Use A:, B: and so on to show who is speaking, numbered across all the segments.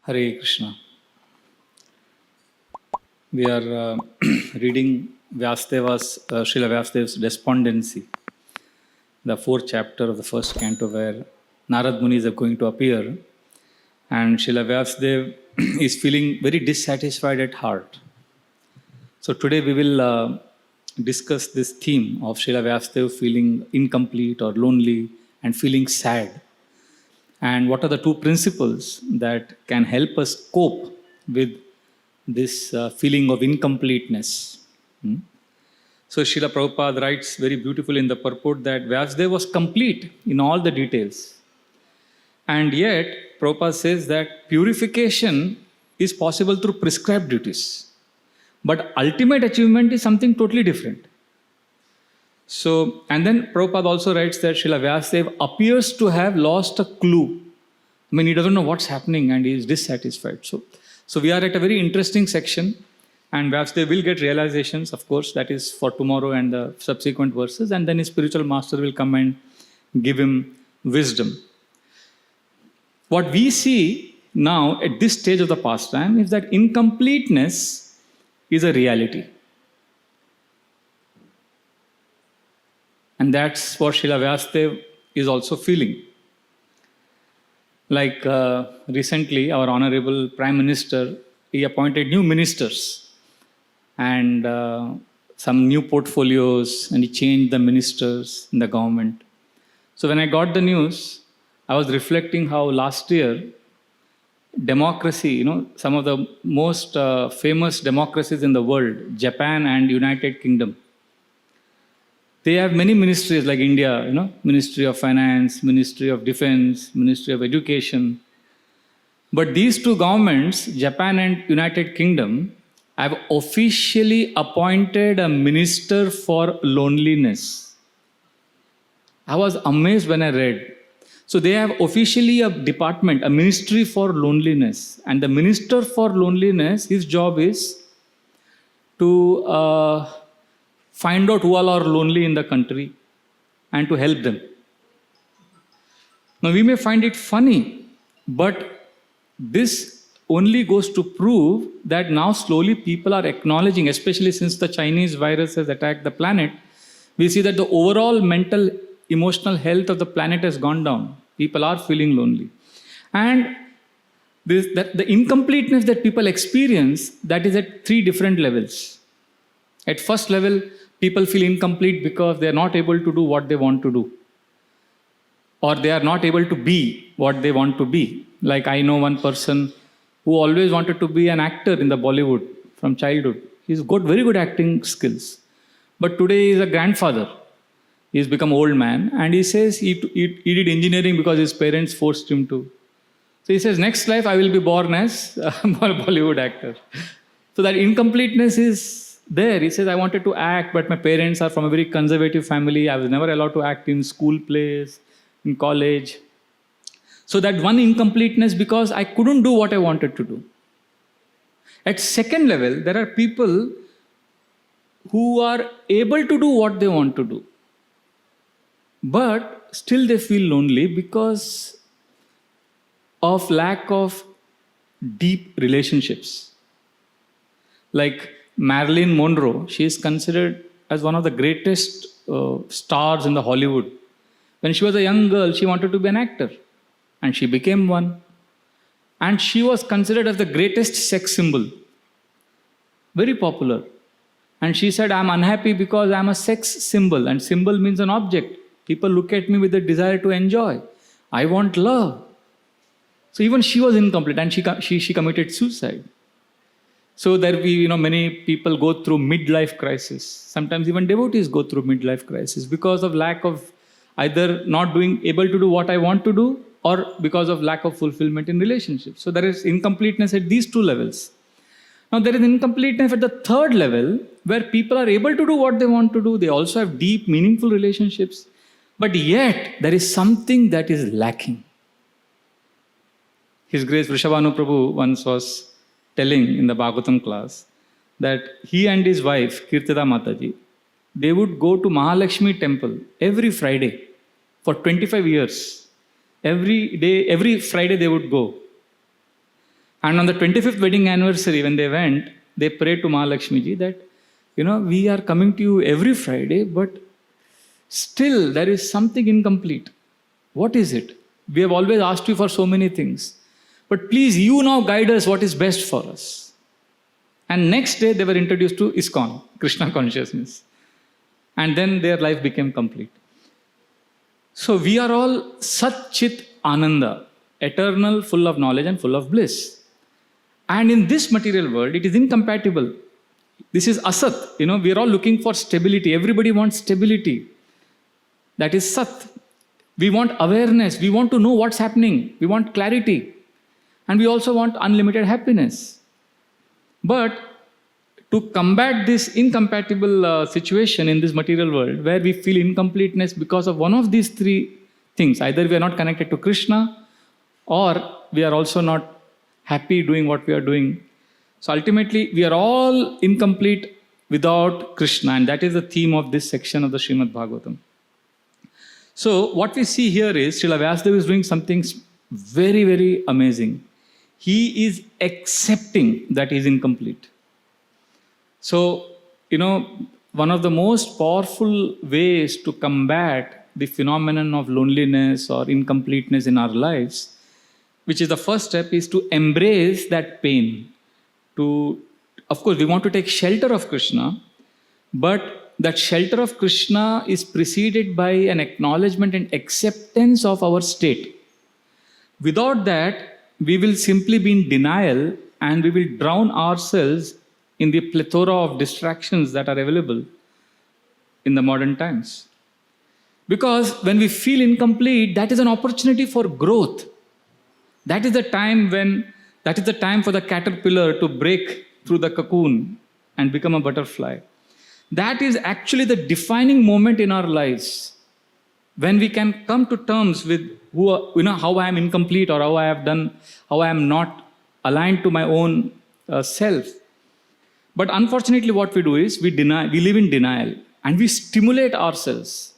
A: Hare Krishna. We are reading Srila Vyasadev's Despondency, the fourth chapter of the first canto, where Narad Muni is going to appear, and Srila Vyasadev is feeling very dissatisfied at heart. So today we will discuss this theme of Srila Vyasadev feeling incomplete or lonely and feeling sad. And what are the two principles that can help us cope with this feeling of incompleteness? So Srila Prabhupada writes very beautifully in the purport that Vyasadeva was complete in all the details. And yet, Prabhupada says that purification is possible through prescribed duties. But ultimate achievement is something totally different. So, and then Prabhupada also writes that Srila Vyasadeva appears to have lost a clue. I mean, he doesn't know what's happening and he is dissatisfied. So we are at a very interesting section, and Vyasadeva will get realizations, of course, that is for tomorrow and the subsequent verses, and then his spiritual master will come and give him wisdom. What we see now at this stage of the pastime is that incompleteness is a reality. And that's what Srila Vyasadeva is also feeling. Like recently, our Honorable Prime Minister, he appointed new ministers and some new portfolios, and he changed the ministers in the government. So when I got the news, I was reflecting how last year, democracy, some of the most famous democracies in the world, Japan and United Kingdom, they have many ministries like India, Ministry of Finance, Ministry of Defense, Ministry of Education. But these two governments, Japan and United Kingdom, have officially appointed a minister for loneliness. I was amazed when I read. So they have officially a department, a ministry for loneliness. And the minister for loneliness, his job is to find out who all are lonely in the country and to help them. Now we may find it funny, but this only goes to prove that now slowly people are acknowledging, especially since the Chinese virus has attacked the planet, we see that the overall mental, emotional health of the planet has gone down. People are feeling lonely. And the incompleteness that people experience, that is at three different levels. At first level, people feel incomplete because they are not able to do what they want to do, or they are not able to be what they want to be. Like I know one person who always wanted to be an actor in the Bollywood from childhood. He's got very good acting skills. But today he's a grandfather. He's become an old man, and he says he did engineering because his parents forced him to. So he says, next life I will be born as a Bollywood actor. So that incompleteness is there. He says, I wanted to act, but my parents are from a very conservative family. I was never allowed to act in school plays, in college. So that one incompleteness because I couldn't do what I wanted to do. At second level, there are people who are able to do what they want to do, but still they feel lonely because of lack of deep relationships. Like Marilyn Monroe, she is considered as one of the greatest stars in the Hollywood. When she was a young girl, she wanted to be an actor, and she became one. And she was considered as the greatest sex symbol. Very popular. And she said, I'm unhappy because I'm a sex symbol, and symbol means an object. People look at me with a desire to enjoy. I want love. So even she was incomplete, and she committed suicide. So there many people go through midlife crisis. Sometimes even devotees go through midlife crisis because of lack of either not able to do what I want to do, or because of lack of fulfillment in relationships. So there is incompleteness at these two levels. Now there is incompleteness at the third level, where people are able to do what they want to do. They also have deep, meaningful relationships. But yet there is something that is lacking. His Grace Vrishabhanu Prabhu once was telling in the Bhagavatam class that he and his wife, Kirtida Mataji, they would go to Mahalakshmi temple every Friday for 25 years. Every day, every Friday they would go. And on the 25th wedding anniversary, when they went, they prayed to Mahalakshmi ji that, we are coming to you every Friday, but still there is something incomplete. What is it? We have always asked you for so many things. But please, you now guide us what is best for us. And next day, they were introduced to ISKCON, Krishna consciousness. And then their life became complete. So we are all Sat Chit Ananda, eternal, full of knowledge and full of bliss. And in this material world, it is incompatible. This is Asat. We are all looking for stability. Everybody wants stability. That is Sat. We want awareness. We want to know what's happening. We want clarity. And we also want unlimited happiness. But to combat this incompatible situation in this material world, where we feel incompleteness because of one of these three things, either we are not connected to Krishna, or we are also not happy doing what we are doing. So ultimately, we are all incomplete without Krishna, and that is the theme of this section of the Srimad Bhagavatam. So what we see here is Srila Vyasadeva is doing something very, very amazing. He is accepting that he is incomplete. So, one of the most powerful ways to combat the phenomenon of loneliness or incompleteness in our lives, which is the first step, is to embrace that pain. Of course, we want to take shelter of Krishna, but that shelter of Krishna is preceded by an acknowledgement and acceptance of our state. Without that, we will simply be in denial and we will drown ourselves in the plethora of distractions that are available in the modern times. Because when we feel incomplete, that is an opportunity for growth. That is the time for the caterpillar to break through the cocoon and become a butterfly. That is actually the defining moment in our lives, when we can come to terms with how I am incomplete, or how I am not aligned to my own self. But unfortunately, what we do is we live in denial, and we stimulate ourselves.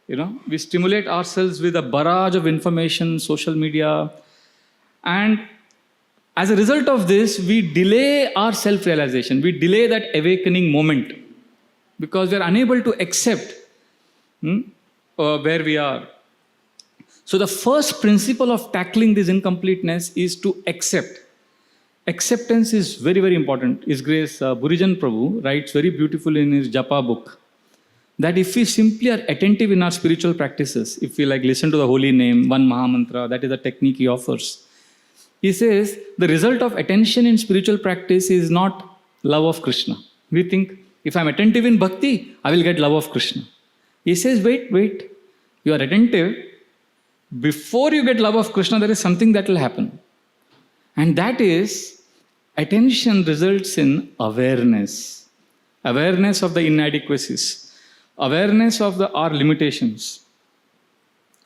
A: We stimulate ourselves with a barrage of information, social media, and as a result of this, we delay our self-realization. We delay that awakening moment because we are unable to accept where we are. So the first principle of tackling this incompleteness is to accept. Acceptance is very, very important. His Grace Burijan Prabhu writes very beautifully in his Japa book that if we simply are attentive in our spiritual practices, if we listen to the holy name, one Maha Mantra, that is the technique he offers. He says the result of attention in spiritual practice is not love of Krishna. We think, if I'm attentive in bhakti, I will get love of Krishna. He says, wait. You are attentive. Before you get love of Krishna, there is something that will happen. And that is, attention results in awareness. Awareness of the inadequacies. Awareness of our limitations.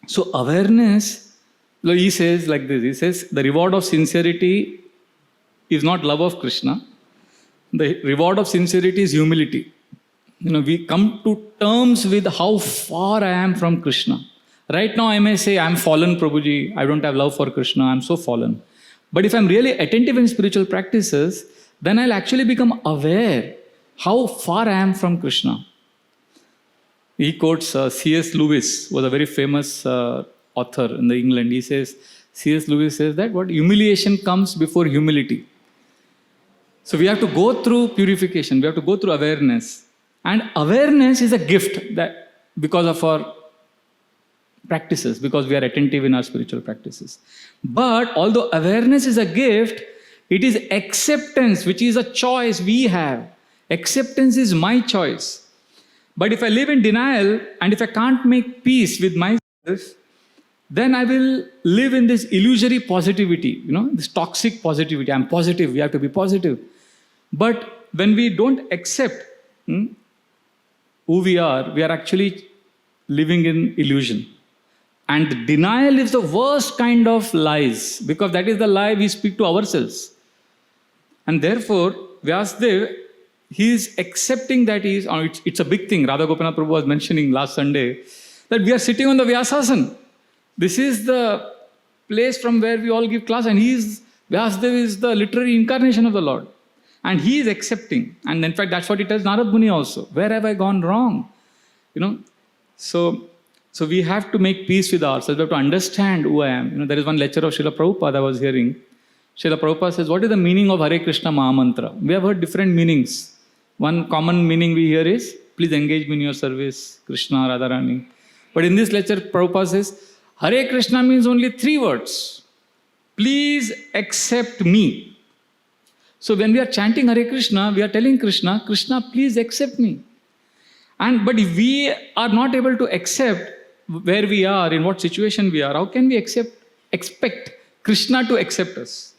A: So awareness, he says like this. He says, the reward of sincerity is not love of Krishna. The reward of sincerity is humility. We come to terms with how far I am from Krishna. Right now I may say, I'm fallen, Prabhuji. I don't have love for Krishna. I'm so fallen. But if I'm really attentive in spiritual practices, then I'll actually become aware how far I am from Krishna. He quotes C.S. Lewis, was a very famous author in England. He says, C.S. Lewis says that humiliation comes before humility. So we have to go through purification. We have to go through awareness. And awareness is a gift that because of our practices, because we are attentive in our spiritual practices. But although awareness is a gift, it is acceptance, which is a choice we have. Acceptance is my choice. But if I live in denial and if I can't make peace with myself, then I will live in this illusory positivity, this toxic positivity. I'm positive, we have to be positive. But when we don't accept who we are actually living in illusion. And denial is the worst kind of lies, because that is the lie we speak to ourselves. And therefore, Vyasadeva, he is accepting that it's a big thing. Radha Gopinath Prabhu was mentioning last Sunday that we are sitting on the Vyasasana. This is the place from where we all give class, and he is Vyasadeva is the literary incarnation of the Lord. And he is accepting. And in fact, that's what he tells Narad Muni also. Where have I gone wrong? So we have to make peace with ourselves. We have to understand who I am. There is one lecture of Srila Prabhupada I was hearing. Srila Prabhupada says, what is the meaning of Hare Krishna Mahamantra? We have heard different meanings. One common meaning we hear is, please engage me in your service, Krishna, Radharani. But in this lecture, Prabhupada says, Hare Krishna means only 3 words. Please accept me. So when we are chanting Hare Krishna, we are telling Krishna, Krishna, please accept me. But if we are not able to accept where we are, in what situation we are, how can we expect Krishna to accept us?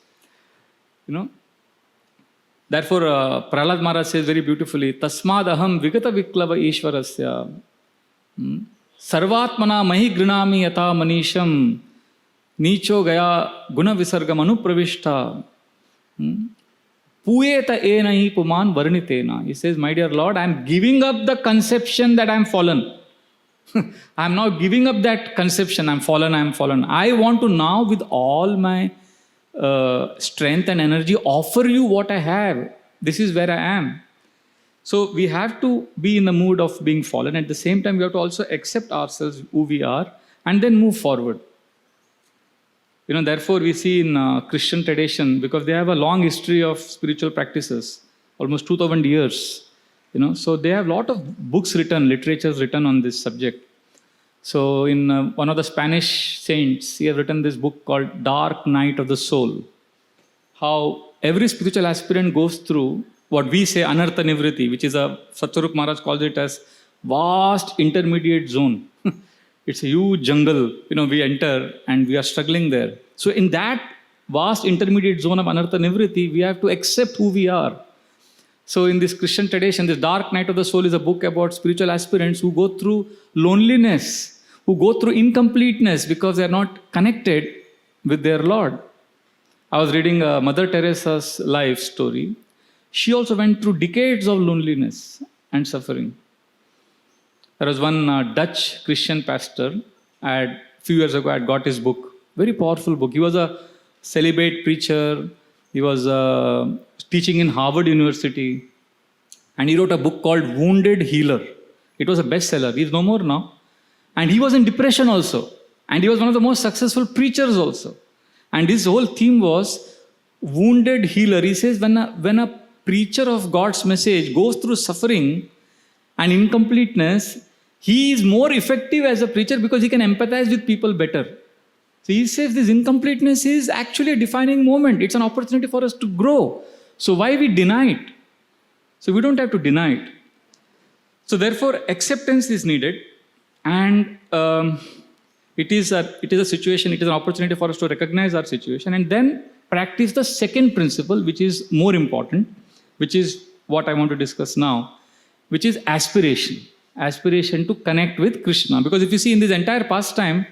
A: Therefore, Prahlad Maharaj says very beautifully, Tasmad aham vigata viklava ishwarasya sarvatmana mahi grinami yata manisham nicho gaya guna visargam anupravishta puyeta enahi puman varnitena. He says, my dear Lord, I am giving up the conception that I am fallen. I am now giving up that conception, I am fallen. I want to now with all my strength and energy offer you what I have. This is where I am. So we have to be in the mood of being fallen. At the same time, we have to also accept ourselves, who we are, and then move forward. Therefore, we see in Christian tradition, because they have a long history of spiritual practices, almost 2000 years. So they have a lot of books written, literatures written on this subject. So in one of the Spanish saints, he has written this book called Dark Night of the Soul. How every spiritual aspirant goes through what we say Anartha Nivriti, which is Satyarup Maharaj calls it as vast intermediate zone. It's a huge jungle, we enter and we are struggling there. So in that vast intermediate zone of Anartha Nivriti, we have to accept who we are. So in this Christian tradition, this Dark Night of the Soul is a book about spiritual aspirants who go through loneliness, who go through incompleteness because they are not connected with their Lord. I was reading Mother Teresa's life story. She also went through decades of loneliness and suffering. There was one Dutch Christian pastor, a few years ago, I had got his book. Very powerful book. He was a celibate preacher. He was teaching in Harvard University. And he wrote a book called Wounded Healer. It was a bestseller. He's no more now. And he was in depression also. And he was one of the most successful preachers also. And his whole theme was Wounded Healer. He says when a preacher of God's message goes through suffering and incompleteness, he is more effective as a preacher because he can empathize with people better. So he says this incompleteness is actually a defining moment. It's an opportunity for us to grow. So why we deny it? So we don't have to deny it. So therefore, acceptance is needed. And it is a situation, it is an opportunity for us to recognize our situation and then practice the second principle, which is more important, which is what I want to discuss now, which is aspiration. Aspiration to connect with Krishna. Because if you see in this entire pastime,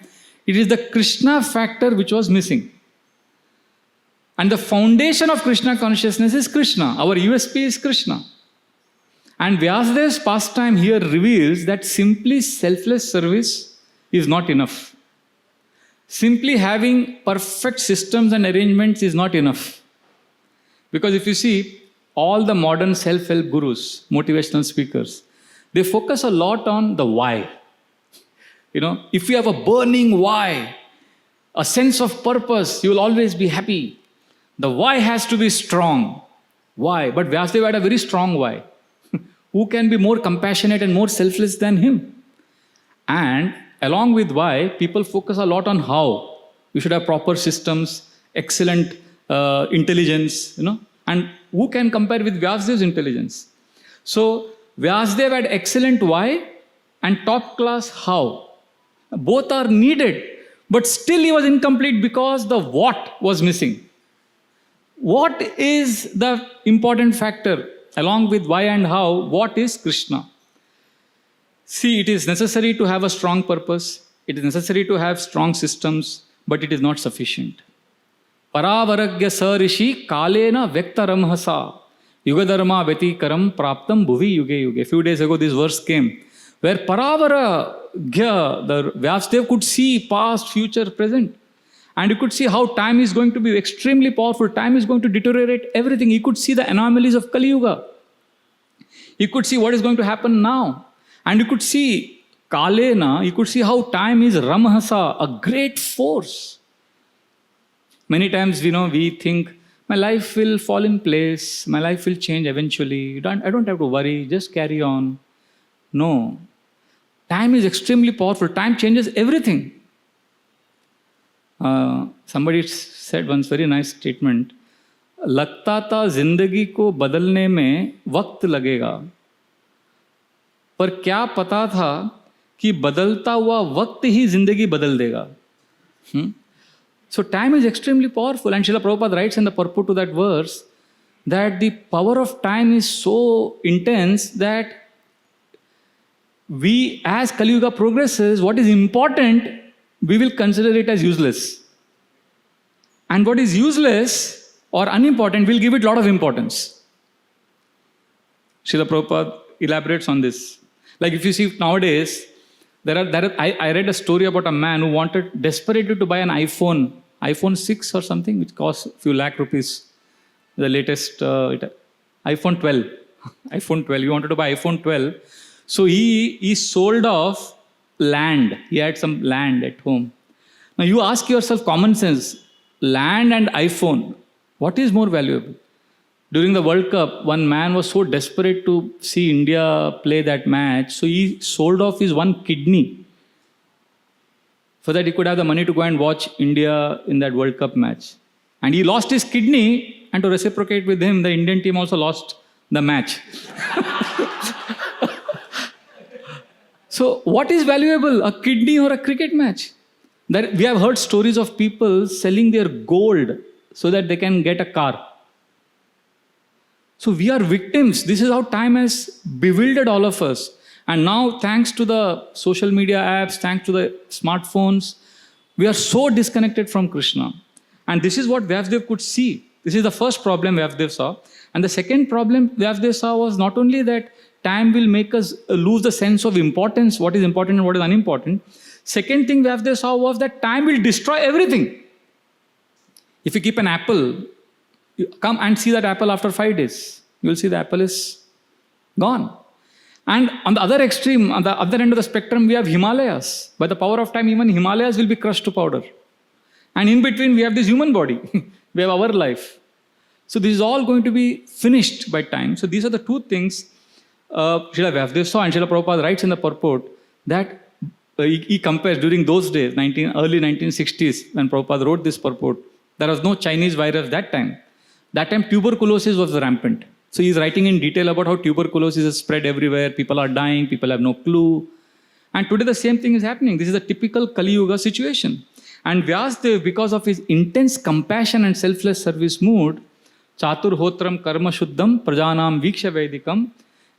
A: it is the Krishna factor which was missing. And the foundation of Krishna consciousness is Krishna. Our USP is Krishna. And Vyasadev's pastime here reveals that simply selfless service is not enough. Simply having perfect systems and arrangements is not enough. Because if you see, all the modern self-help gurus, motivational speakers, they focus a lot on the why. If you have a burning why, a sense of purpose, you will always be happy. The why has to be strong. Why? But Vyasadeva had a very strong why. Who can be more compassionate and more selfless than him? And along with why, people focus a lot on how. You should have proper systems, excellent intelligence, And who can compare with Vyasadev's intelligence? So Vyasadeva had excellent why and top class how. Both are needed, but still he was incomplete because the what was missing. What is the important factor? Along with why and how, what is Krishna? See, it is necessary to have a strong purpose. It is necessary to have strong systems, but it is not sufficient. Paravaragya sarishi kalena vektaramhasa yugadharma vetikaram praptam bhuvi yuge yuge. A few days ago this verse came, where Paravaragya, the Vyasadeva could see past, future, present. And you could see how time is going to be extremely powerful. Time is going to deteriorate everything. He could see the anomalies of Kali Yuga. He could see what is going to happen now. And you could see Kalena, you could see how time is Ramahasa, a great force. Many times, we think, my life will fall in place, my life will change eventually. I don't have to worry, just carry on. No. Time is extremely powerful. Time changes everything. Somebody said once very nice statement. लगता था जिंदगी को बदलने में वक्त लगेगा, पर क्या पता था कि बदलता हुआ वक्त ही जिंदगी बदल देगा. So time is extremely powerful, and Srila Prabhupada writes in the purport to that verse that the power of time is so intense that we, as Kali Yuga progresses, what is important, we will consider it as useless. And what is useless or unimportant, we'll give it a lot of importance. Srila Prabhupada elaborates on this. Like if you see nowadays, I read a story about a man who wanted desperately to buy an iPhone 6 or something, which costs a few lakh rupees. The latest iPhone 12. iPhone 12. He wanted to buy iPhone 12. So he sold off land. He had some land at home. Now you ask yourself, common sense, land and iPhone, what is more valuable? During the World Cup, one man was so desperate to see India play that match, so he sold off his one kidney so that he could have the money to go and watch India in that World Cup match. And he lost his kidney, and to reciprocate with him, the Indian team also lost the match. So what is valuable, a kidney or a cricket match? That we have heard stories of people selling their gold so that they can get a car. So we are victims. This is how time has bewildered all of us. And now, thanks to the social media apps, thanks to the smartphones, we are so disconnected from Krishna. And this is what Vyasdev could see. This is the first problem Vyasdev saw. And the second problem Vyasdev saw was not only that time will make us lose the sense of importance, what is important and what is unimportant. Second thing Vyasdev saw was that time will destroy everything. If you keep an apple, you come and see that apple after 5 days. You will see the apple is gone. And on the other extreme, on the other end of the spectrum, we have Himalayas. By the power of time, even Himalayas will be crushed to powder. And in between, we have this human body. We have our life. So this is all going to be finished by time. So these are the two things Srila Vyasdev saw, and Srila Prabhupada writes in the purport that he compares during those days, early 1960s, when Prabhupada wrote this purport. There was no Chinese virus that time. That time, tuberculosis was rampant. So he's writing in detail about how tuberculosis is spread everywhere. People are dying. People have no clue. And today the same thing is happening. This is a typical Kali Yuga situation. And Vyasdev, because of his intense compassion and selfless service mood, Chatur Hotram Karma Shuddham Prajanam Viksha Vedikam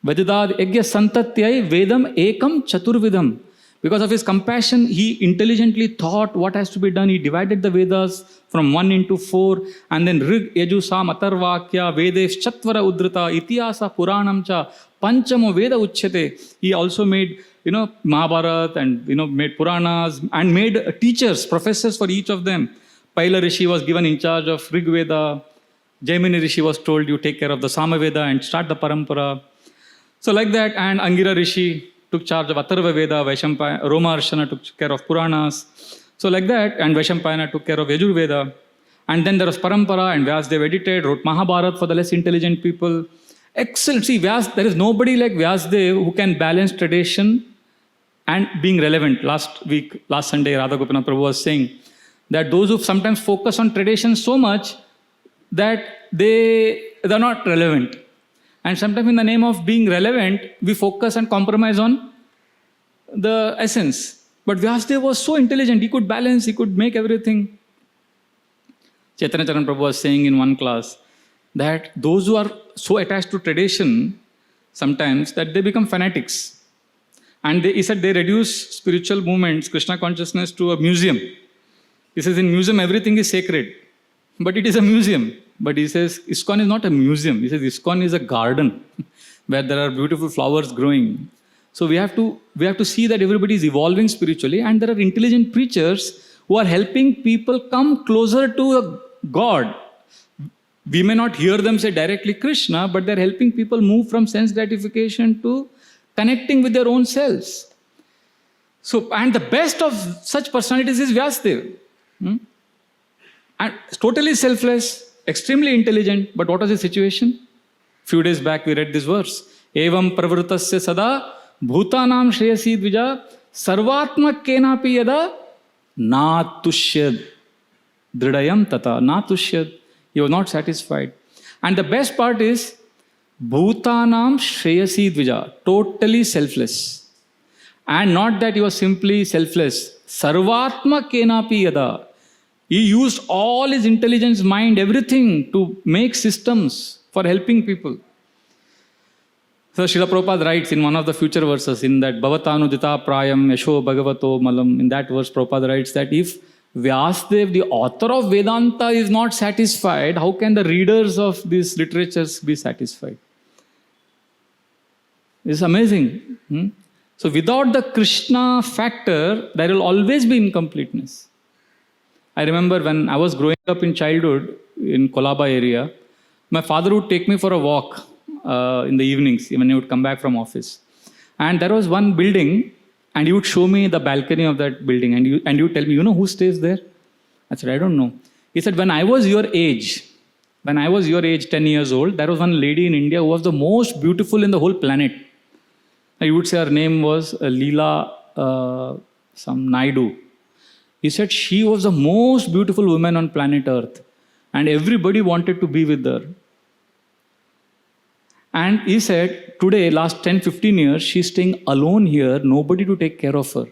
A: Vedadad Egya Santatyai Vedam Ekam Chaturvidam. Because of his compassion, he intelligently thought what has to be done. He divided the Vedas from 1 into 4, and then Rig, Yaju, Sam, Atarvakya, Vedesh, Chatvara, Udrita, Itihasa, Puranam cha, Panchamo Veda Uchyate. He also made, Mahabharata and, made Puranas and made teachers, professors for each of them. Paila Rishi was given in charge of Rig Veda. Jaimini Rishi was told, you take care of the Samaveda and start the Parampara. So like that, and Angira Rishi took charge of Atharva Veda, Vaishampayana, Roma Arshana took care of Puranas. So like that, and Vaishampayana took care of Yajur Veda. And then there was Parampara, and Vyasdev edited, wrote Mahabharata for the less intelligent people. Excellent. See, there is nobody like Vyasdev who can balance tradition and being relevant. Last Sunday, Radha Gopinath Prabhu was saying that those who sometimes focus on tradition so much that they're not relevant. And sometimes in the name of being relevant, we focus and compromise on the essence. But Vyasdev was so intelligent, he could balance, he could make everything. Chaitanya Charan Prabhu was saying in one class that those who are so attached to tradition, sometimes that they become fanatics. And he said they reduce spiritual movements, Krishna consciousness to a museum. He says in museum everything is sacred, but it is a museum. But he says, ISKCON is not a museum. He says, ISKCON is a garden where there are beautiful flowers growing. So we have to see that everybody is evolving spiritually, and there are intelligent preachers who are helping people come closer to a God. We may not hear them say directly Krishna, but they're helping people move from sense gratification to connecting with their own selves. So, and the best of such personalities is Vyasadeva. And totally selfless, extremely intelligent, but what was the situation? Few days back we read this verse. Evam pravrutasya sada bhutanam shreyasi dvija sarvatma kenapi yada natushyad dridayam tata natushyad. He was not satisfied. And the best part is bhutanam shreyasi dvija, totally selfless. And not that he was simply selfless. Sarvatma kenapi yada. He used all his intelligence, mind, everything to make systems for helping people. So Srila Prabhupada writes in one of the future verses, in that Bhavatanudita prayam yasho bhagavato malam, in that verse Prabhupada writes that if Vyasadeva, the author of Vedanta, is not satisfied, how can the readers of these literatures be satisfied? It's amazing. So without the Krishna factor, there will always be incompleteness. I remember when I was growing up in childhood in Kolaba area, my father would take me for a walk in the evenings when he would come back from office. And there was one building, and he would show me the balcony of that building, and he would tell me, you know who stays there? I said, I don't know. He said, when I was your age, 10 years old, there was one lady in India who was the most beautiful in the whole planet. He would say her name was Leela some Naidu. He said she was the most beautiful woman on planet Earth, and everybody wanted to be with her. And he said, today, last 10-15 years, she's staying alone here, nobody to take care of her.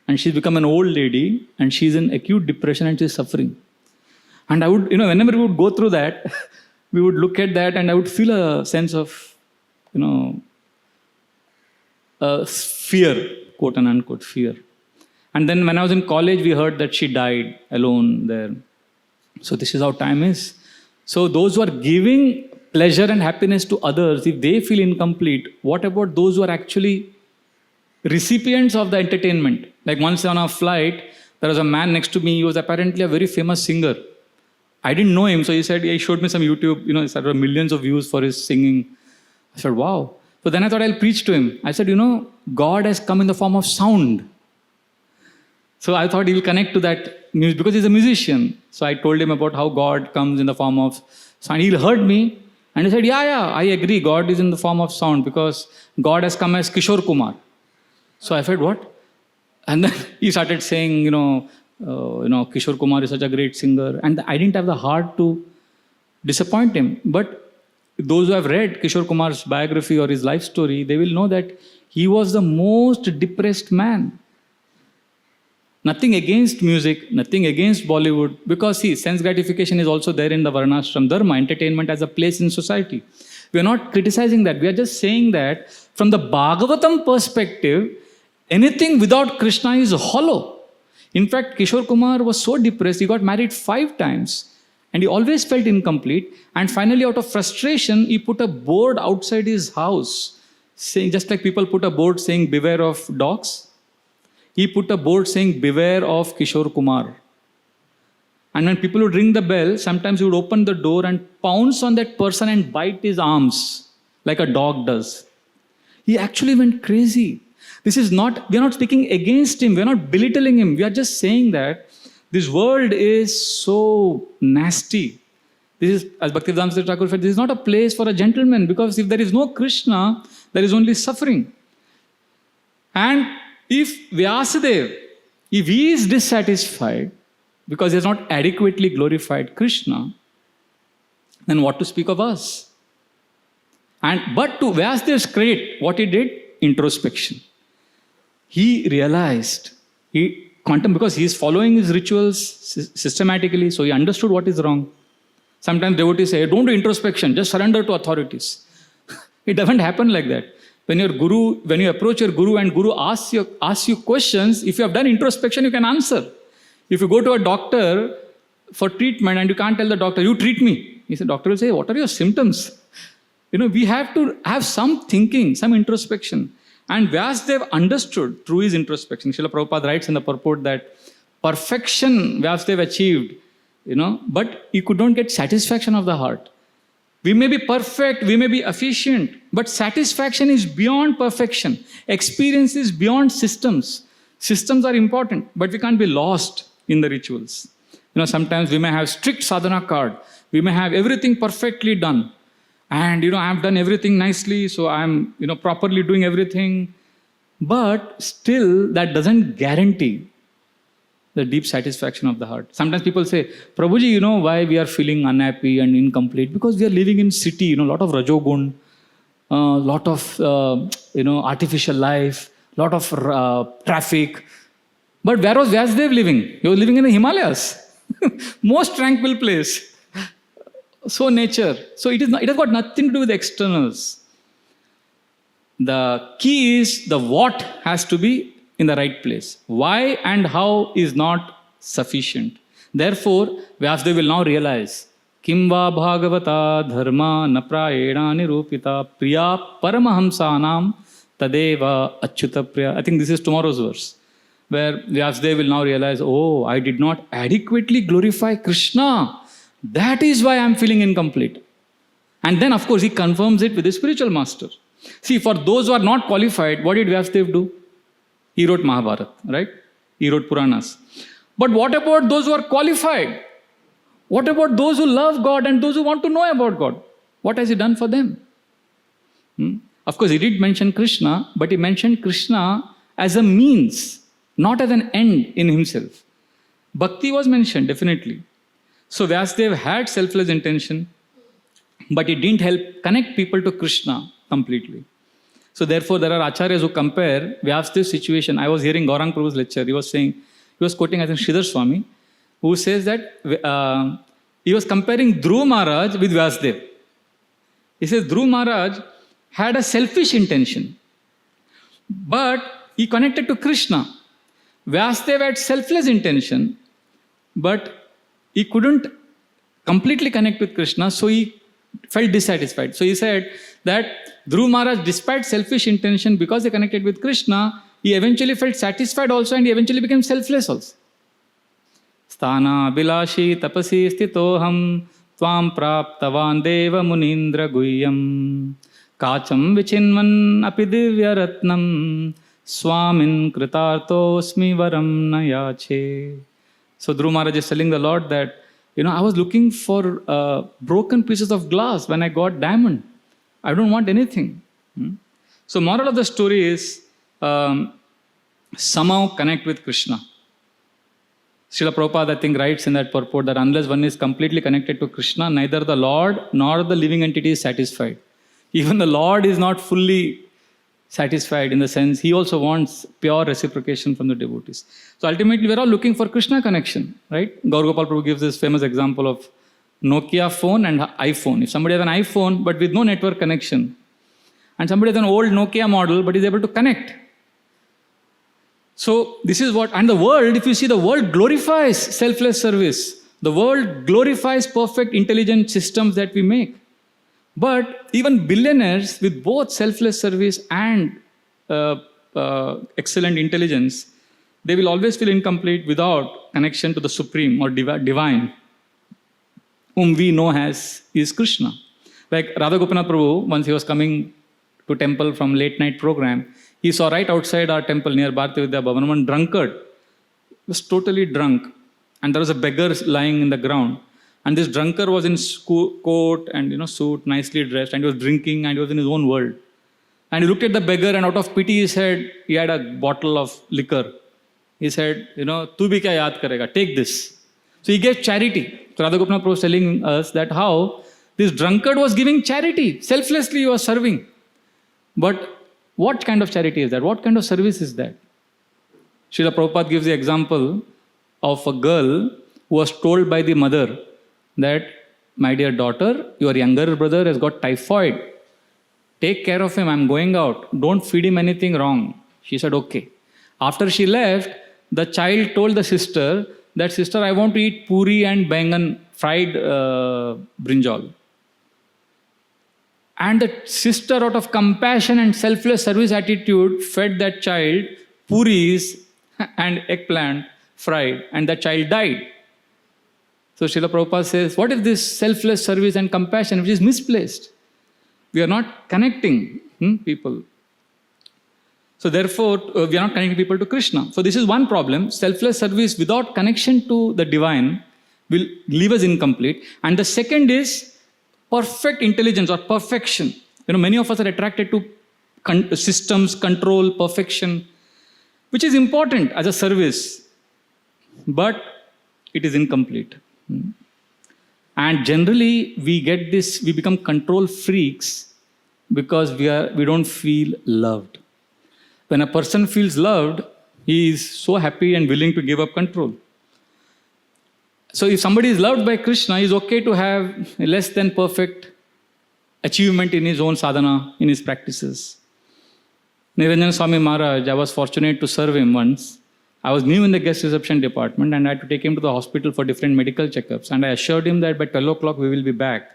A: And she's become an old lady, and she's in acute depression, and she's suffering. And I would, whenever we would go through that, we would look at that, and I would feel a sense of, fear, quote and unquote, fear. And then when I was in college, we heard that she died alone there. So this is how time is. So those who are giving pleasure and happiness to others, if they feel incomplete, what about those who are actually recipients of the entertainment? Like once on a flight, there was a man next to me. He was apparently a very famous singer. I didn't know him. So he said, he showed me some YouTube, there were millions of views for his singing. I said, wow. So then I thought I'll preach to him. I said, God has come in the form of sound. So I thought he'll connect to that music because he's a musician. So I told him about how God comes in the form of sound. He heard me and he said, yeah, I agree. God is in the form of sound because God has come as Kishore Kumar. So I said, what? And then he started saying, Kishore Kumar is such a great singer. And I didn't have the heart to disappoint him. But those who have read Kishore Kumar's biography or his life story, they will know that he was the most depressed man. Nothing against music, nothing against Bollywood, because sense gratification is also there in the Varnashram Dharma, entertainment as a place in society. We are not criticizing that. We are just saying that from the Bhagavatam perspective, anything without Krishna is hollow. In fact, Kishore Kumar was so depressed, he got married 5 times and he always felt incomplete. And finally, out of frustration, he put a board outside his house, saying, just like people put a board saying, beware of dogs. He put a board saying, beware of Kishore Kumar. And when people would ring the bell, sometimes he would open the door and pounce on that person and bite his arms like a dog does. He actually went crazy. We are not speaking against him. We are not belittling him. We are just saying that this world is so nasty. This is, as Bhaktivedanta Thakur said, this is not a place for a gentleman, because if there is no Krishna, there is only suffering. And if Vyasadeva, if he is dissatisfied because he has not adequately glorified Krishna, then what to speak of us? But to Vyasadeva's credit, what he did? Introspection. He realized, because he is following his rituals systematically, so he understood what is wrong. Sometimes devotees say, don't do introspection, just surrender to authorities. It doesn't happen like that. When you approach your guru and guru asks you questions, if you have done introspection, you can answer. If you go to a doctor for treatment and you can't tell the doctor, you treat me. The doctor will say, what are your symptoms? We have to have some thinking, some introspection. And Vyasadeva understood through his introspection. Srila Prabhupada writes in the purport that perfection Vyasdev achieved, but he could not get satisfaction of the heart. We may be perfect, we may be efficient, but satisfaction is beyond perfection. Experience is beyond systems. Systems are important, but we can't be lost in the rituals. Sometimes we may have strict sadhana card. We may have everything perfectly done. And, I've done everything nicely, so I'm, properly doing everything. But still, that doesn't guarantee the deep satisfaction of the heart. Sometimes people say, Prabhuji, why we are feeling unhappy and incomplete? Because we are living in city, a lot of rajogun, lot of, artificial life, lot of traffic. But where was Vyasdev living? He was living in the Himalayas. Most tranquil place. So nature. So it has got nothing to do with externals. The key is the what has to be in the right place. Why and how is not sufficient. Therefore, Vyasdev will now realize, Kimva Bhagavata Dharma Naprayena Nirupita Priya Paramahamsanam Tadeva Achyuta Priya. I think this is tomorrow's verse, where Vyasdev will now realize, oh, I did not adequately glorify Krishna. That is why I am feeling incomplete. And then, of course, he confirms it with his spiritual master. See, for those who are not qualified, what did Vyasdev do? He wrote Mahabharata, right? He wrote Puranas. But what about those who are qualified? What about those who love God and those who want to know about God? What has he done for them? Of course, he did mention Krishna, but he mentioned Krishna as a means, not as an end in himself. Bhakti was mentioned, definitely. So Vyasdev had selfless intention, but it didn't help connect people to Krishna completely. So therefore, there are acharyas who compare Vyasdev's situation. I was hearing Gaurang Prabhu's lecture. He was quoting, I think, Sridhar Swami, who says that he was comparing Dhruva Maharaj with Vyasdev. He says Dhruva Maharaj had a selfish intention, but he connected to Krishna. Vyasdev had selfless intention, but he couldn't completely connect with Krishna, so he felt dissatisfied. So he said that Dhruva Maharaj, despite selfish intention, because he connected with Krishna, he eventually felt satisfied also, and he eventually became selfless also. Sthana bilashi tapasi stitoham tvam praptavan deva munindra guhyam kacham vichinman api divya ratnam swamin kritartosmi varam nayache. So Dhruva Maharaj is telling the Lord that, I was looking for broken pieces of glass when I got diamond. I don't want anything. So moral of the story is somehow connect with Krishna. Srila Prabhupada, I think, writes in that purport that unless one is completely connected to Krishna, neither the Lord nor the living entity is satisfied. Even the Lord is not fully satisfied, in the sense he also wants pure reciprocation from the devotees. So ultimately, we're all looking for Krishna connection, right? Gaur Gopal Prabhu gives this famous example of Nokia phone and iPhone. If somebody has an iPhone but with no network connection, and somebody has an old Nokia model but is able to connect. So this is what, and the world, if you see, the world glorifies selfless service. The world glorifies perfect intelligent systems that we make. But even billionaires with both selfless service and excellent intelligence, they will always feel incomplete without connection to the Supreme or Divine, whom we know as is Krishna. Like Radha Gopinath Prabhu, once he was coming to temple from late night program, he saw right outside our temple near Bharati Vidya Bhavan one drunkard. He was totally drunk, and there was a beggar lying in the ground. And this drunkard was in coat and suit, nicely dressed, and he was drinking, and he was in his own world. And he looked at the beggar, and out of pity he said, he had a bottle of liquor. He said, Tu bhi kya yaad karega? Take this. So he gave charity. So Radha Gopinath Prabhu was telling us that how this drunkard was giving charity. Selflessly he was serving. But what kind of charity is that? What kind of service is that? Srila Prabhupada gives the example of a girl who was told by the mother that, my dear daughter, your younger brother has got typhoid. Take care of him, I'm going out. Don't feed him anything wrong. She said, okay. After she left, the child told the sister that, sister, I want to eat puri and bangan, fried brinjal. And the sister, out of compassion and selfless service attitude, fed that child puris and eggplant fried and that child died. So Srila Prabhupada says, what if this selfless service and compassion which is misplaced? We are not connecting people. So therefore, we are not connecting people to Krishna. So this is one problem. Selfless service without connection to the divine will leave us incomplete. And the second is perfect intelligence or perfection. Many of us are attracted to systems, control, perfection, which is important as a service, but it is incomplete. And generally, we become control freaks because we don't feel loved. When a person feels loved, he is so happy and willing to give up control. So if somebody is loved by Krishna, it's okay to have a less than perfect achievement in his own sadhana, in his practices. Niranjana Swami Maharaj, I was fortunate to serve him once. I was new in the guest reception department and I had to take him to the hospital for different medical checkups. And I assured him that by 12 o'clock we will be back.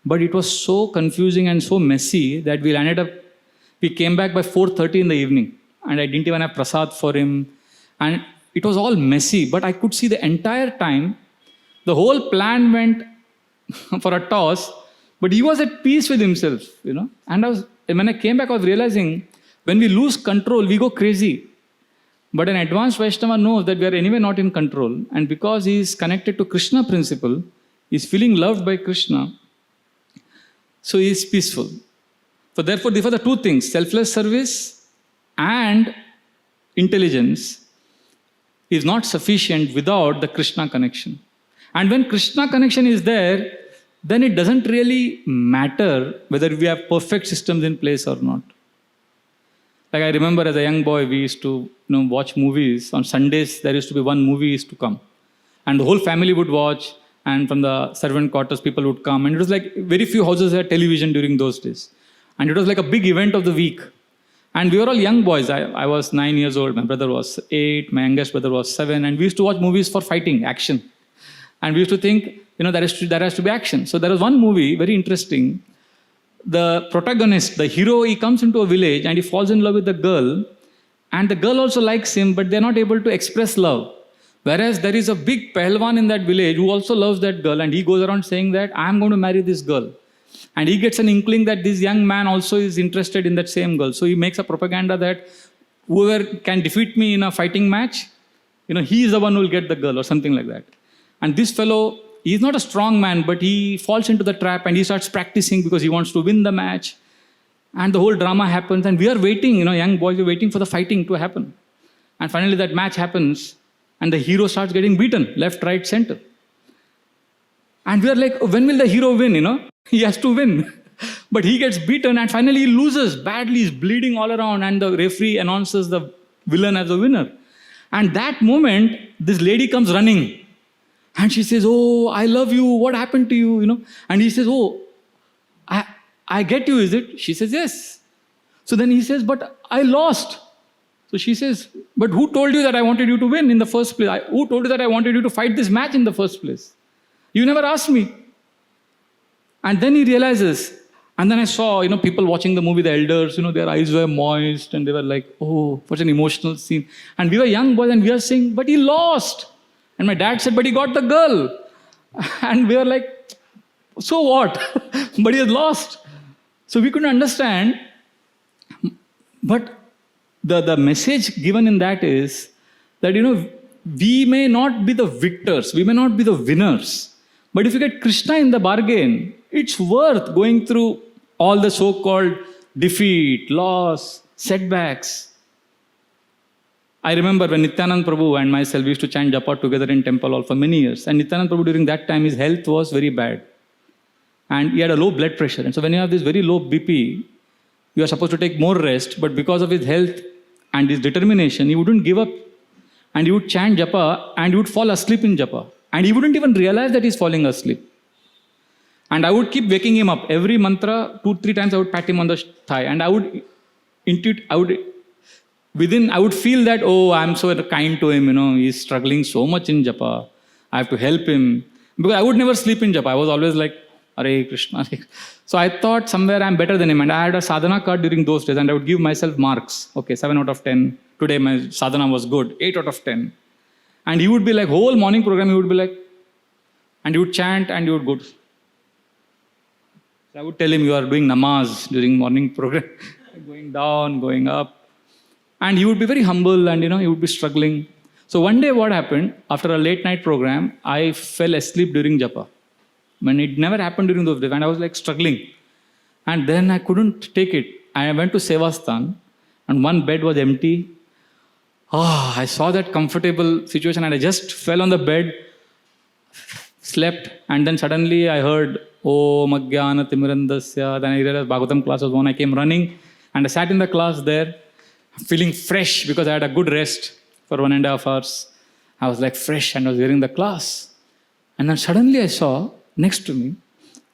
A: But it was so confusing and so messy that we came back by 4:30 in the evening. And I didn't even have prasad for him. And it was all messy. But I could see the entire time, the whole plan went for a toss. But he was at peace with himself, And when I came back, I was realizing, when we lose control, we go crazy. But an advanced Vaishnava knows that we are anyway not in control. And because he is connected to Krishna principle, he is feeling loved by Krishna, so he is peaceful. So therefore, these are the two things, selfless service and intelligence is not sufficient without the Krishna connection. And when Krishna connection is there, then it doesn't really matter whether we have perfect systems in place or not. Like I remember as a young boy, we used to watch movies. On Sundays, there used to be one movie used to come. And the whole family would watch. And from the servant quarters, people would come. And it was like very few houses had television during those days. And it was like a big event of the week. And we were all young boys. I was 9 years old. My brother was 8. My youngest brother was 7. And we used to watch movies for fighting, action. And we used to think, there has to be action. So there was one movie, very interesting. The protagonist, the hero, he comes into a village and he falls in love with the girl. And the girl also likes him, but they're not able to express love. Whereas there is a big Pahalwan in that village who also loves that girl. And he goes around saying that, I'm going to marry this girl. And he gets an inkling that this young man also is interested in that same girl. So he makes a propaganda that whoever can defeat me in a fighting match, he is the one who will get the girl or something like that. And this fellow, he's not a strong man, but he falls into the trap and he starts practicing because he wants to win the match. And the whole drama happens and we are waiting, young boys are waiting for the fighting to happen. And finally that match happens and the hero starts getting beaten, left, right, center. And we are like, when will the hero win, He has to win. But he gets beaten and finally he loses badly, he's bleeding all around and the referee announces the villain as the winner. And that moment, this lady comes running. And she says, oh, I love you. What happened to you? And he says, oh, I get you, is it? She says, yes. So then he says, but I lost. So she says, but who told you that I wanted you to win in the first place? Who told you that I wanted you to fight this match in the first place? You never asked me. And then he realizes, and then I saw, people watching the movie, the elders, their eyes were moist and they were like, oh, what an emotional scene. And we were young boys and we are saying, but he lost. And my dad said, but he got the girl. And we were like, so what? But he has lost. So we couldn't understand. But the message given in that is that, we may not be the victors. We may not be the winners. But if you get Krishna in the bargain, it's worth going through all the so-called defeat, loss, setbacks. I remember when Nityanand Prabhu and myself used to chant japa together in temple hall for many years. And Nityanand Prabhu during that time, his health was very bad. And he had a low blood pressure. And so when you have this very low BP, you are supposed to take more rest. But because of his health and his determination, he wouldn't give up. And he would chant japa and he would fall asleep in japa. And he wouldn't even realize that he's falling asleep. And I would keep waking him up. Every mantra, 2-3 times I would pat him on the thigh. And I would feel that, oh, I'm so kind to him, he's struggling so much in japa. I have to help him. Because I would never sleep in japa. I was always like, Hare Krishna. So I thought somewhere I'm better than him. And I had a sadhana card during those days and I would give myself marks. Okay, 7 out of 10. Today my sadhana was good. 8 out of 10. And he would be like, whole morning program, he would be like, and he would chant and he would go to. So I would tell him, you are doing namaz during morning program, going down, going up. And he would be very humble and, he would be struggling. So one day what happened, after a late night program, I fell asleep during japa. When it never happened during those days, and I was like struggling. And then I couldn't take it. I went to Sevasthan, and one bed was empty. I saw that comfortable situation, and I just fell on the bed, slept, and then suddenly I heard, Om Ajnana Timirandasya. Then I realized Bhagavatam class was on. I came running, and I sat in the class there, feeling fresh because I had a good rest for 1.5 hours. I was like fresh, and I was hearing the class. And then suddenly I saw, next to me,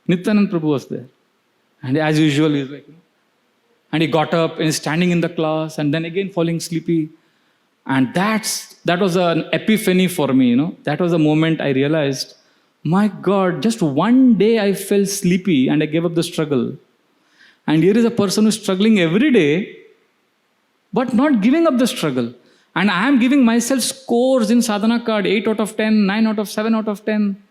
A: Nityanand Prabhu was there. And as usual, he's like, and he got up and he's standing in the class, and then again falling sleepy. And that was an epiphany for me, That was the moment I realized, my God, just one day I fell sleepy and I gave up the struggle. And here is a person who's struggling every day, but not giving up the struggle. And I am giving myself scores in sadhana card, 8 out of 10, 9 out of 7 out of 10.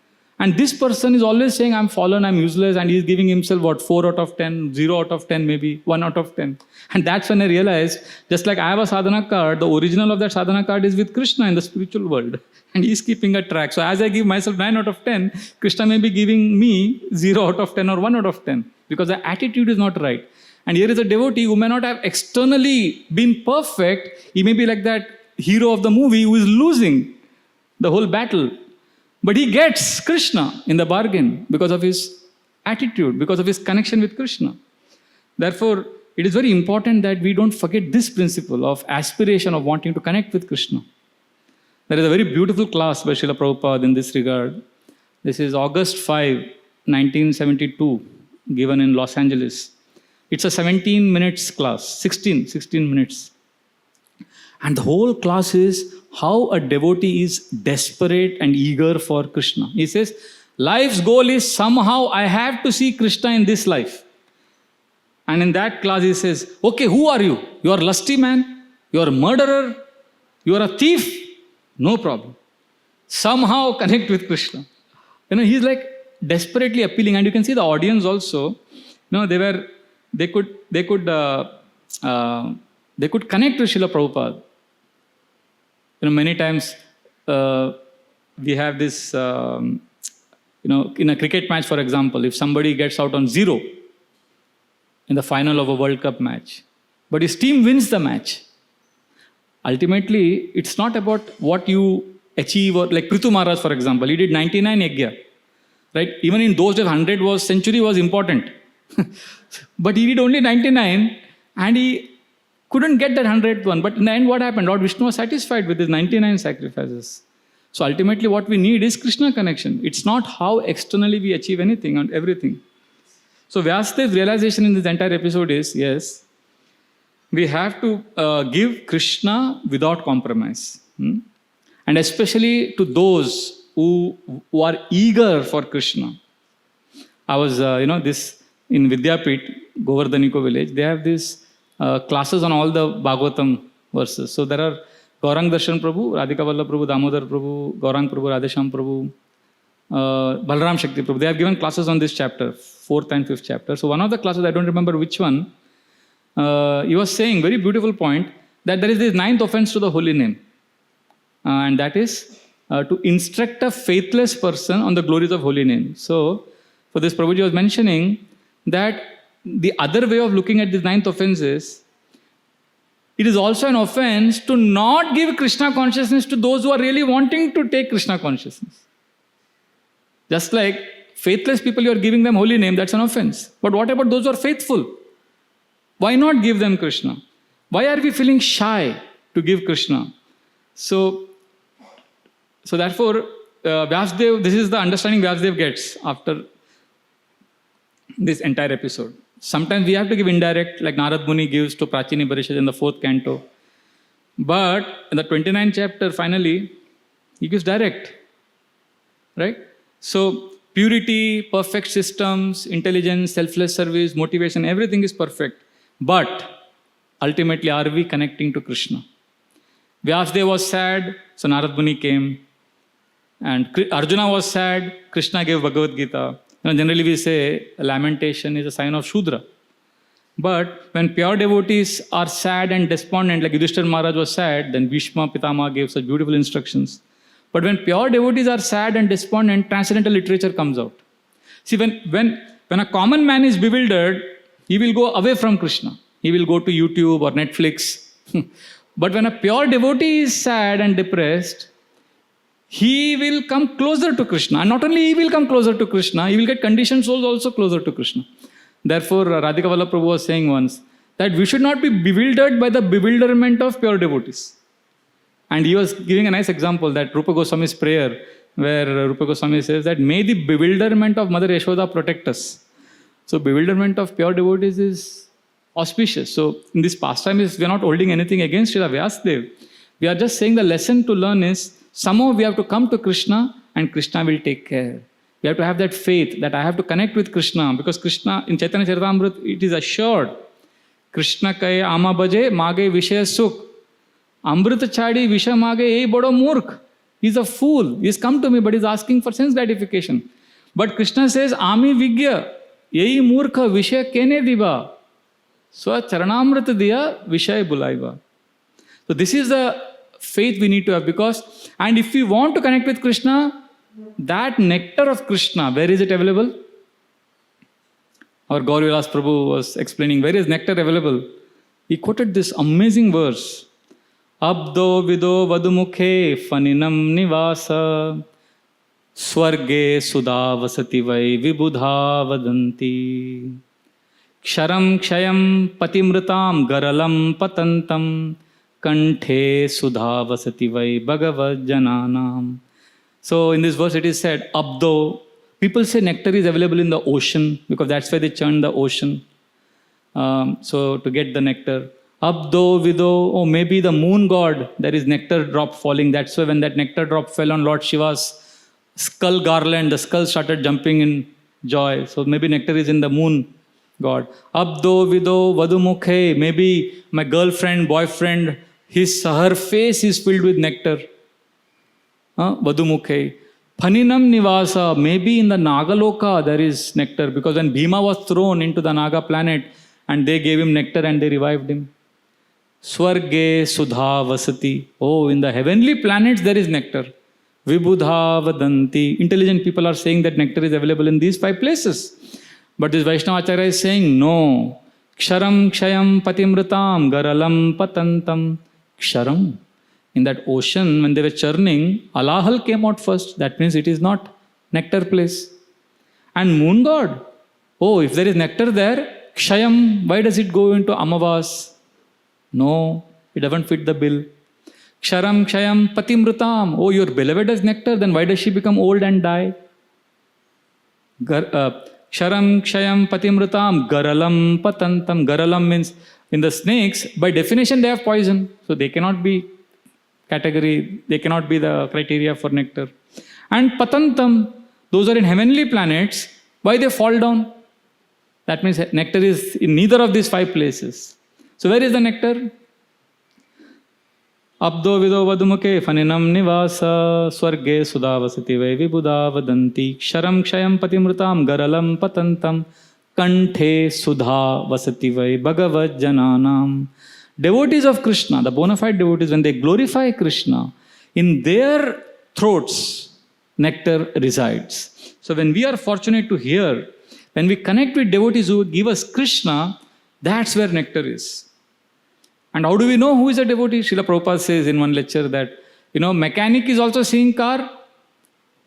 A: And this person is always saying, I'm fallen, I'm useless, and he's giving himself, 4 out of 10, 0 out of 10 maybe, 1 out of 10. And that's when I realized, just like I have a sadhana card, the original of that sadhana card is with Krishna in the spiritual world. And he's keeping a track. So as I give myself 9 out of 10, Krishna may be giving me 0 out of 10 or 1 out of 10, because the attitude is not right. And here is a devotee who may not have externally been perfect. He may be like that hero of the movie who is losing the whole battle. But he gets Krishna in the bargain because of his attitude, because of his connection with Krishna. Therefore, it is very important that we don't forget this principle of aspiration of wanting to connect with Krishna. There is a very beautiful class by Srila Prabhupada in this regard. This is August 5, 1972, given in Los Angeles. It's a 17 minutes class, 16 minutes. And the whole class is how a devotee is desperate and eager for Krishna. He says, life's goal is somehow I have to see Krishna in this life. And in that class he says, okay, who are you? You are a lusty man? You are a murderer? You are a thief? No problem. Somehow connect with Krishna. He's like desperately appealing. And you can see the audience also, they could connect with Srila Prabhupada. Many times we have this, in a cricket match, for example, if somebody gets out on 0 in the final of a World Cup match, but his team wins the match, ultimately, it's not about what you achieve, or like Prithu Maharaj, for example, he did 99 yajna, right? Even in those days, 100 century was important. But he did only 99, and he couldn't get that 100th one. But in the end, what happened? Lord Vishnu was satisfied with his 99 sacrifices. So ultimately, what we need is Krishna connection. It's not how externally we achieve anything and everything. So Vyasadev's realization in this entire episode is, yes, we have to give Krishna without compromise. And especially to those who are eager for Krishna. I was, this in Vidyapit, Govardhaniko village, they have this classes on all the Bhagavatam verses. So there are Gaurang Darshan Prabhu, Radhika Vallabh Prabhu, Damodar Prabhu, Gaurang Prabhu, Radhesham Prabhu, Balram Shakti Prabhu. They have given classes on this chapter, 4th and 5th chapter. So one of the classes, I don't remember which one, he was saying, very beautiful point, that there is this 9th offense to the holy name. And that is to instruct a faithless person on the glories of holy name. So for this, Prabhuji was mentioning that the other way of looking at this 9th offense is, it is also an offense to not give Krishna consciousness to those who are really wanting to take Krishna consciousness. Just like faithless people, you are giving them holy name, that's an offense. But what about those who are faithful? Why not give them Krishna? Why are we feeling shy to give Krishna? So therefore, Vyasadev, this is the understanding Vyasadev gets after this entire episode. Sometimes we have to give indirect, like Narad Muni gives to Prachini Parishad in the 4th canto. But in the 29th chapter, finally, he gives direct. Right? So, purity, perfect systems, intelligence, selfless service, motivation, everything is perfect. But, ultimately, are we connecting to Krishna? Vyasdev was sad, so Narad Muni came. And Arjuna was sad, Krishna gave Bhagavad Gita. Generally we say lamentation is a sign of Shudra. But when pure devotees are sad and despondent, like Yudhishthira Maharaj was sad, then Bhishma Pitama gave such beautiful instructions. But when pure devotees are sad and despondent, transcendental literature comes out. See, when a common man is bewildered, he will go away from Krishna. He will go to YouTube or Netflix. But when a pure devotee is sad and depressed, he will come closer to Krishna. And not only he will come closer to Krishna, he will get conditioned souls also closer to Krishna. Therefore, Radhika Vallabh Prabhu was saying once that we should not be bewildered by the bewilderment of pure devotees. And he was giving a nice example, that Rupa Goswami's prayer, where Rupa Goswami says that may the bewilderment of Mother Yashoda protect us. So bewilderment of pure devotees is auspicious. So in this pastime, we are not holding anything against Srila Vyasadeva. We are just saying the lesson to learn is somehow we have to come to Krishna and Krishna will take care. We have to have that faith that I have to connect with Krishna, because Krishna, in Chaitanya Charitamrita, it is assured. Krishna kahe ama baje mage vishaya sukh. Amrita chadi visha mage ei bado murkh. He is a fool. He has come to me, but he is asking for sense gratification. But Krishna says, Ami vigya, yei murkha vishaya kene diba. Swa charanamrita diya vishaya bulaiva. So this is the faith we need to have, because, and if we want to connect with Krishna, that nectar of Krishna, where is it available? Our Gaur Vilas Prabhu was explaining, where is nectar available? He quoted this amazing verse. Abdo vido vadumukhe faninam nivasa swarge sudha vasati vai vibudha vadanti ksharam kshayam patimritam garalam patantam kanthe sudha vasati vai bhagavad jananam. So in this verse it is said, Abdo, people say nectar is available in the ocean because that's why they churn the ocean. So to get the nectar. Abdo, Vido, oh maybe the moon god, there is nectar drop falling. That's why when that nectar drop fell on Lord Shiva's skull garland, the skull started jumping in joy. So maybe nectar is in the moon god. Abdo, Vido, Vadumukhe, maybe my girlfriend, boyfriend, her face is filled with nectar. Vadumukhe. Phaninam Nivasa, maybe in the Nagaloka there is nectar, because when Bhima was thrown into the Naga planet and they gave him nectar and they revived him. Swarge Sudha Vasati. Oh, in the heavenly planets there is nectar. Vibudha Vadanti. Intelligent people are saying that nectar is available in these 5 places. But this Vaishnava Acharya is saying no. Ksharam Kshayam Patimritam Garalam Patantam. Ksharam. In that ocean, when they were churning, Alahal came out first. That means it is not nectar place. And moon god. Oh, if there is nectar there, Kshayam, why does it go into Amavas? No, it doesn't fit the bill. Ksharam Kshayam Patimritam. Oh, your beloved has nectar, then why does she become old and die? Ksharam Kshayam Patimritam Garalam Patantam. Garalam means in the snakes, by definition they have poison. So they cannot be category, they cannot be the criteria for nectar. And Patantam, those are in heavenly planets. Why they fall down? That means nectar is in neither of these 5 places. So where is the nectar? Abdo vido vadumukhe faninam nivasa swarge sudhavasati vai vibudha vadanti ksharam kshayam patimritam garalam patantam kanthe sudha vasati vai bhagavad jananam. Devotees of Krishna, the bona fide devotees, when they glorify Krishna, in their throats nectar resides. So when we are fortunate to hear, when we connect with devotees who give us Krishna, that's where nectar is. And how do we know who is a devotee? Srila Prabhupada says in one lecture that, mechanic is also seeing car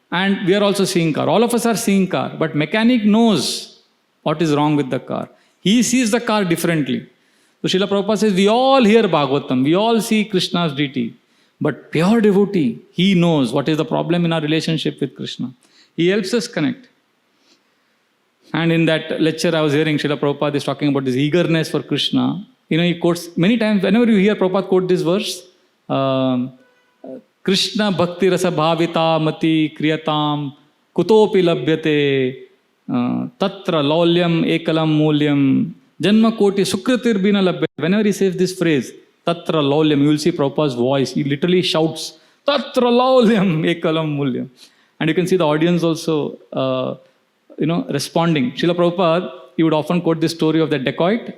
A: and we are also seeing car. All of us are seeing car, but mechanic knows what is wrong with the car. He sees the car differently. So Srila Prabhupada says, we all hear Bhagavatam, we all see Krishna's deity. But pure devotee, he knows what is the problem in our relationship with Krishna. He helps us connect. And in that lecture I was hearing Srila Prabhupada is talking about this eagerness for Krishna. He quotes many times, whenever you hear Prabhupada quote this verse, Krishna bhakti rasa bhavita mati kriyatam kutopi labhyate tatra laulyam ekalam mulyam janma koti sukritir bina labhyate. Whenever he says this phrase, Tatra laulyam. You will see Prabhupada's voice. He literally shouts, Tatra laulyam ekalam mulyam. And you can see the audience also, responding. Srila Prabhupada, he would often quote this story of the dacoit.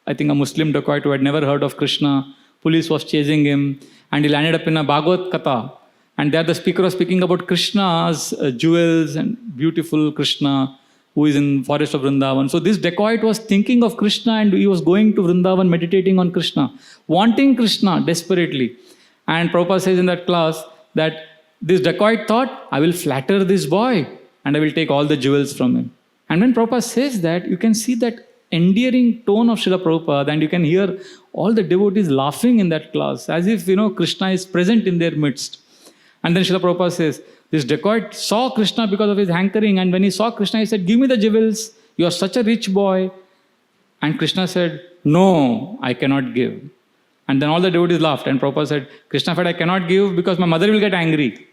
A: I think a Muslim dacoit who had never heard of Krishna. Police was chasing him. And he landed up in a Bhagavad Katha. And there the speaker was speaking about Krishna's jewels and beautiful Krishna who is in forest of Vrindavan. So this dacoit was thinking of Krishna and he was going to Vrindavan, meditating on Krishna, wanting Krishna desperately. And Prabhupada says in that class that this dacoit thought, I will flatter this boy and I will take all the jewels from him. And when Prabhupada says that, you can see that endearing tone of Srila Prabhupada and you can hear all the devotees laughing in that class as if, Krishna is present in their midst. And then Srila Prabhupada says, this dacoit saw Krishna because of his hankering, and when he saw Krishna, he said, give me the jewels, you are such a rich boy. And Krishna said, no, I cannot give. And then all the devotees laughed, and Prabhupada said, Krishna said, I cannot give because my mother will get angry.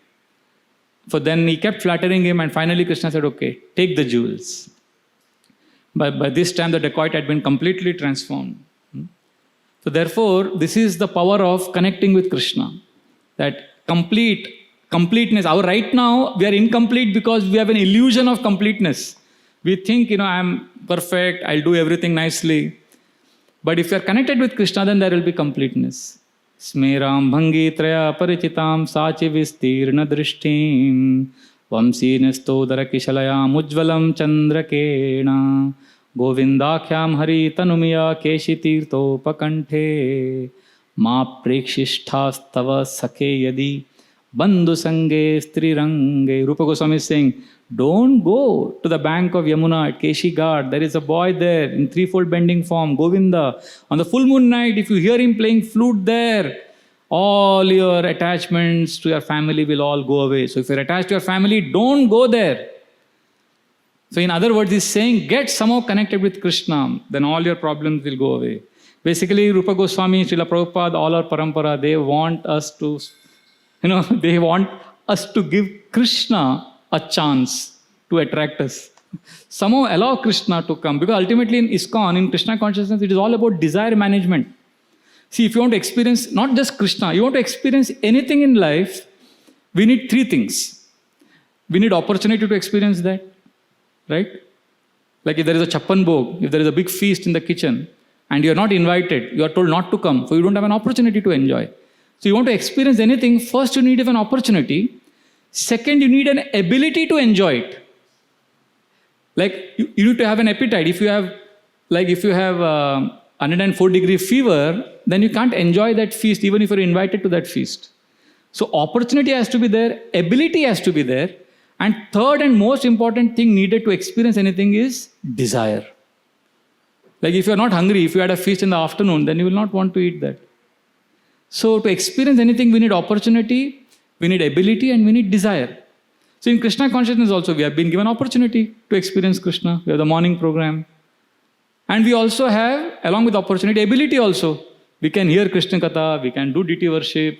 A: So then he kept flattering him, and finally Krishna said, okay, take the jewels. By this time, the dacoit had been completely transformed. So therefore, this is the power of connecting with Krishna. That completeness. Right now, we are incomplete because we have an illusion of completeness. We think, I'm perfect, I'll do everything nicely. But if you are connected with Krishna, then there will be completeness. Smeram bhangi traya parichitam sachi vistirna drishtim vamsi nestodara kishalayam ujvalam chandrakena govindakhyam hari tanumiya keshi tirto pakanthe ma prekshishthastava sakhe yadi bandhu sange strirange. Rupa Goswami is saying, don't go to the bank of Yamuna at Keshi Ghat. There is a boy there in threefold bending form, Govinda. On the full moon night, if you hear him playing flute there, all your attachments to your family will all go away. So if you're attached to your family, don't go there. So in other words, he's saying, get somehow connected with Krishna, then all your problems will go away. Basically, Rupa Goswami, Srila Prabhupada, all our parampara, they want us to, they want us to give Krishna a chance to attract us. Somehow allow Krishna to come. Because ultimately in ISKCON, in Krishna consciousness, it is all about desire management. See, if you want to experience not just Krishna, you want to experience anything in life, we need three things. We need opportunity to experience that. Right? Like if there is a Chappan Bhog, if there is a big feast in the kitchen, and you are not invited, you are told not to come, so you don't have an opportunity to enjoy. So you want to experience anything, first you need an opportunity. Second, you need an ability to enjoy it. Like you need to have an appetite. If you have 104-degree fever, then you can't enjoy that feast even if you're invited to that feast. So opportunity has to be there, ability has to be there, and third and most important thing needed to experience anything is desire. Like if you're not hungry, if you had a feast in the afternoon, then you will not want to eat that. So to experience anything, we need opportunity, we need ability, and we need desire. So in Krishna consciousness also, we have been given opportunity to experience Krishna. We have the morning program. And we also have, along with opportunity, ability also. We can hear Krishna Katha, we can do deity worship,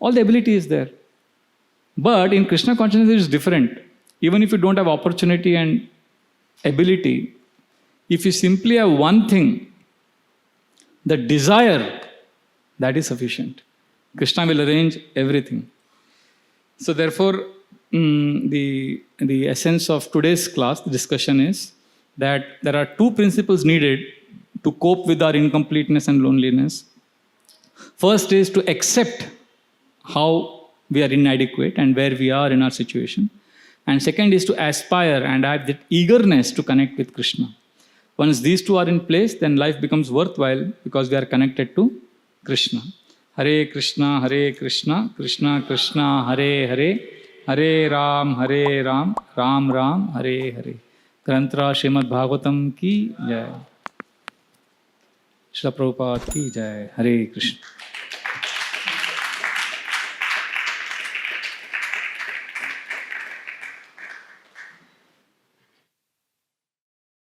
A: all the ability is there. But in Krishna consciousness, it is different. Even if you don't have opportunity and ability, if you simply have one thing, the desire, that is sufficient. Krishna will arrange everything. So therefore, the essence of today's class, the discussion is that there are two principles needed to cope with our incompleteness and loneliness. First is to accept how we are inadequate and where we are in our situation. And second is to aspire and have that eagerness to connect with Krishna. Once these two are in place, then life becomes worthwhile because we are connected to Krishna. Hare Krishna, Krishna Krishna, Hare Hare, Hare Ram, Ram Ram, Hare Hare. Grantra Srimad Bhagavatam ki jai. Srila Prabhupada ki jai. Hare Krishna.